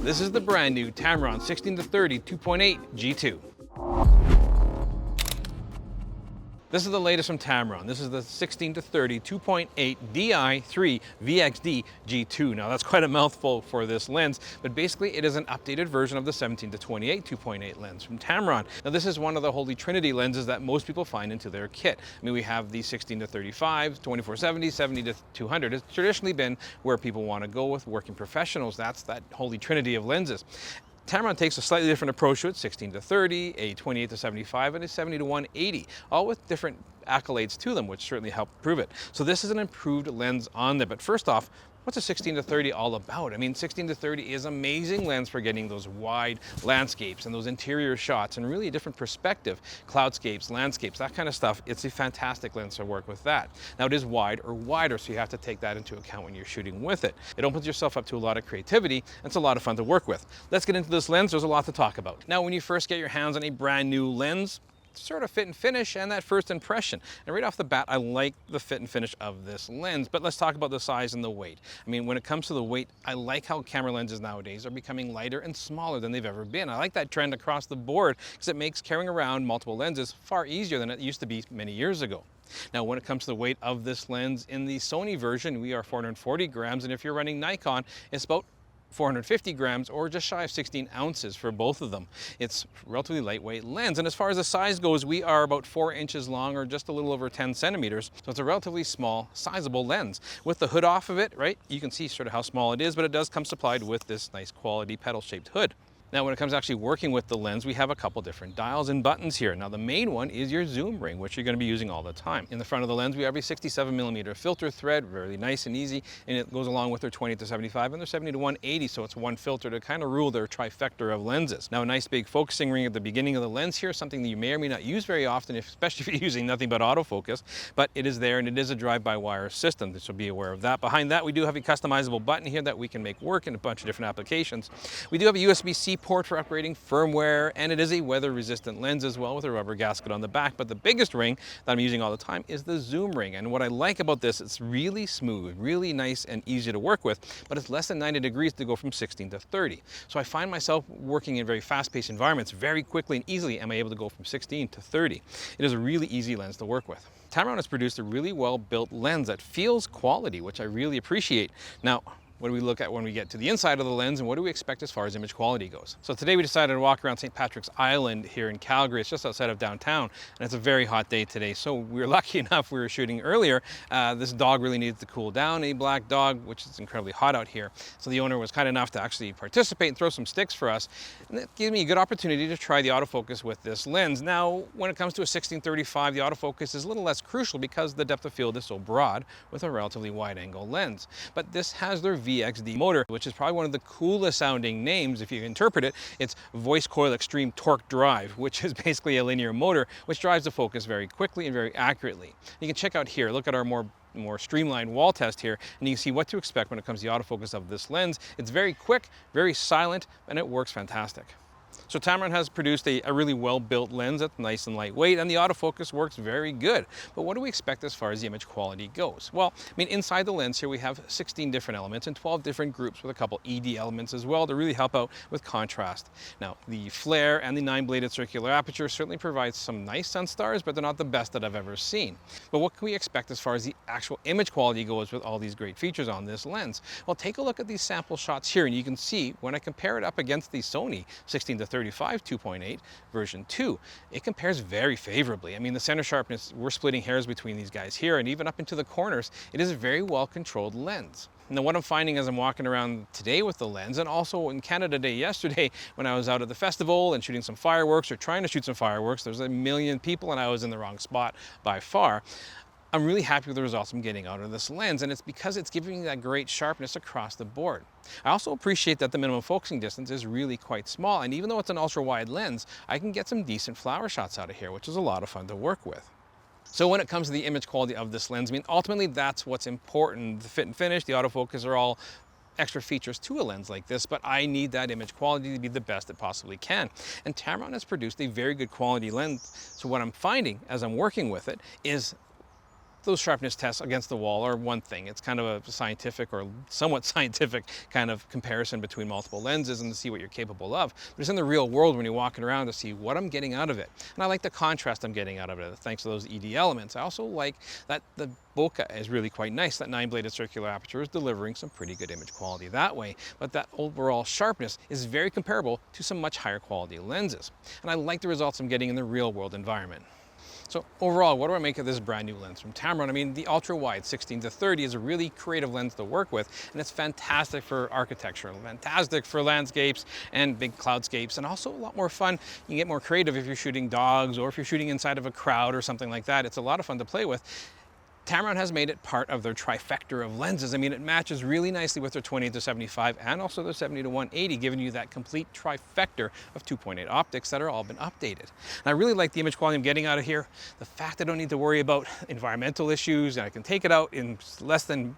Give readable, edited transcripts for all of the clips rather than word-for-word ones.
This is the brand new Tamron 16-30 2.8 G2. This is the latest from Tamron. This is the 16-30 2.8 III VXD G2. Now that's quite a mouthful for this lens, but basically it is an updated version of the 17-28 2.8 lens from Tamron. Now this is one of the holy trinity lenses that most people find into their kit. I mean, we have the 16-35, 24-70, 70-200. It's traditionally been where people want to go with working professionals. That's that holy trinity of lenses. Tamron takes a slightly different approach to it, 16-30, a 28-75, and a 70-180, all with different accolades to them, which certainly help prove it. So this is an improved lens on there. But first off, what's a 16-30 all about? I mean, 16-30 is an amazing lens for getting those wide landscapes and those interior shots and really a different perspective, cloudscapes, landscapes, that kind of stuff. It's a fantastic lens to work with that. Now it is wide or wider, so you have to take that into account when you're shooting with it. It opens yourself up to a lot of creativity, and it's a lot of fun to work with. Let's get into this lens. There's a lot to talk about. Now, when you first get your hands on a brand new lens, sort of fit and finish and that first impression. And right off the bat, I like the fit and finish of this lens, but let's talk about the size and the weight. I mean, when it comes to the weight, I like how camera lenses nowadays are becoming lighter and smaller than they've ever been. I like that trend across the board because it makes carrying around multiple lenses far easier than it used to be many years ago. Now, when it comes to the weight of this lens, in the Sony version, we are 440 grams, and if you're running Nikon, it's about 450 grams or just shy of 16 ounces for both of them. It's a relatively lightweight lens, and as far as the size goes, we are about 4 inches long or just a little over 10 centimeters. So it's a relatively small, sizable lens. With the hood off of it, right, you can see sort of how small it is, but it does come supplied with this nice quality pedal-shaped hood. Now, when it comes to actually working with the lens, we have a couple different dials and buttons here. Now, the main one is your zoom ring, which you're going to be using all the time. In the front of the lens, we have a 67mm filter thread, very nice and easy, and it goes along with their 20-75 and their 70-180, so it's one filter to kind of rule their trifecta of lenses. Now, a nice big focusing ring at the beginning of the lens here, something that you may or may not use very often, especially if you're using nothing but autofocus, but it is there, and it is a drive-by-wire system, so be aware of that. Behind that, we do have a customizable button here that we can make work in a bunch of different applications. We do have a USB-C port for upgrading firmware, and it is a weather-resistant lens as well with a rubber gasket on the back. But the biggest ring that I'm using all the time is the zoom ring, and what I like about this, it's really smooth, really nice and easy to work with, but it's less than 90 degrees to go from 16-30. So I find myself working in very fast-paced environments very quickly and easily am I able to go from 16-30. It is a really easy lens to work with. Tamron has produced a really well-built lens that feels quality, which I really appreciate. Now, what do we look at when we get to the inside of the lens, and what do we expect as far as image quality goes? So today we decided to walk around St. Patrick's Island here in Calgary. It's just outside of downtown, and it's a very hot day today. So we were lucky enough, we were shooting earlier. This dog really needed to cool down, a black dog, which is incredibly hot out here. So the owner was kind enough to actually participate and throw some sticks for us. And it gave me a good opportunity to try the autofocus with this lens. Now, when it comes to a 16-35, the autofocus is a little less crucial because the depth of field is so broad with a relatively wide angle lens. But this has their VXD motor, which is probably one of the coolest sounding names if you interpret it. It's Voice Coil Extreme Torque Drive, which is basically a linear motor which drives the focus very quickly and very accurately. You can check out here, look at our more streamlined wall test here, and you can see what to expect when it comes to the autofocus of this lens. It's very quick, very silent, and it works fantastic. So Tamron has produced a really well-built lens that's nice and lightweight, and the autofocus works very good. But what do we expect as far as the image quality goes? Well, I mean, inside the lens here we have 16 different elements and 12 different groups with a couple ED elements as well to really help out with contrast. Now, the flare and the 9-bladed circular aperture certainly provides some nice sun stars, but they're not the best that I've ever seen. But what can we expect as far as the actual image quality goes with all these great features on this lens? Well, take a look at these sample shots here, and you can see when I compare it up against the Sony 16-35 2.8 version 2, it compares very favorably. I mean, the center sharpness, we're splitting hairs between these guys here, and even up into the corners, it is a very well-controlled lens. Now, what I'm finding as I'm walking around today with the lens, and also in Canada Day yesterday when I was out at the festival and shooting some fireworks or trying to shoot some fireworks, there's a million people and I was in the wrong spot by far. I'm really happy with the results I'm getting out of this lens, and it's because it's giving me that great sharpness across the board. I also appreciate that the minimum focusing distance is really quite small, and even though it's an ultra-wide lens, I can get some decent flower shots out of here, which is a lot of fun to work with. So when it comes to the image quality of this lens, I mean, ultimately that's what's important. The fit and finish, the autofocus are all extra features to a lens like this, but I need that image quality to be the best it possibly can. And Tamron has produced a very good quality lens, so what I'm finding as I'm working with it is those sharpness tests against the wall are one thing. It's kind of a scientific or somewhat scientific kind of comparison between multiple lenses and to see what you're capable of. But it's in the real world when you're walking around to see what I'm getting out of it. And I like the contrast I'm getting out of it thanks to those ED elements. I also like that the bokeh is really quite nice. That 9-bladed circular aperture is delivering some pretty good image quality that way. But that overall sharpness is very comparable to some much higher quality lenses. And I like the results I'm getting in the real world environment. So overall, what do I make of this brand new lens from Tamron? I mean, the ultra-wide 16-30 is a really creative lens to work with, and it's fantastic for architecture, fantastic for landscapes and big cloudscapes, and also a lot more fun. You can get more creative if you're shooting dogs or if you're shooting inside of a crowd or something like that. It's a lot of fun to play with. Tamron has made it part of their trifecta of lenses. I mean, it matches really nicely with their 20-75 and also their 70-180, giving you that complete trifecta of 2.8 optics that are all been updated. And I really like the image quality I'm getting out of here. The fact I don't need to worry about environmental issues, and I can take it out in less than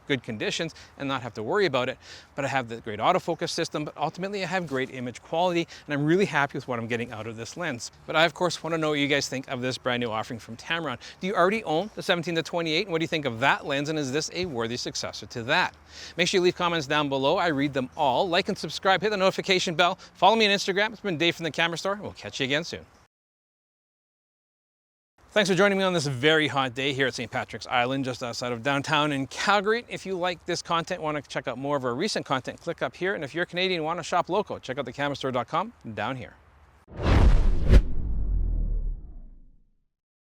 good conditions and not have to worry about it. But I have the great autofocus system, but ultimately I have great image quality, and I'm really happy with what I'm getting out of this lens. But I of course want to know what you guys think of this brand new offering from Tamron. Do you already own the 17-28, and what do you think of that lens, and is this a worthy successor to that? Make sure you leave comments down below. I read them all. Like and subscribe, hit the notification bell, follow me on Instagram. It's been Dave from the Camera Store, and we'll catch you again soon. Thanks for joining me on this very hot day here at St. Patrick's Island, just outside of downtown in Calgary. If you like this content, want to check out more of our recent content, click up here. And if you're Canadian and want to shop local, check out thecamerastore.com down here.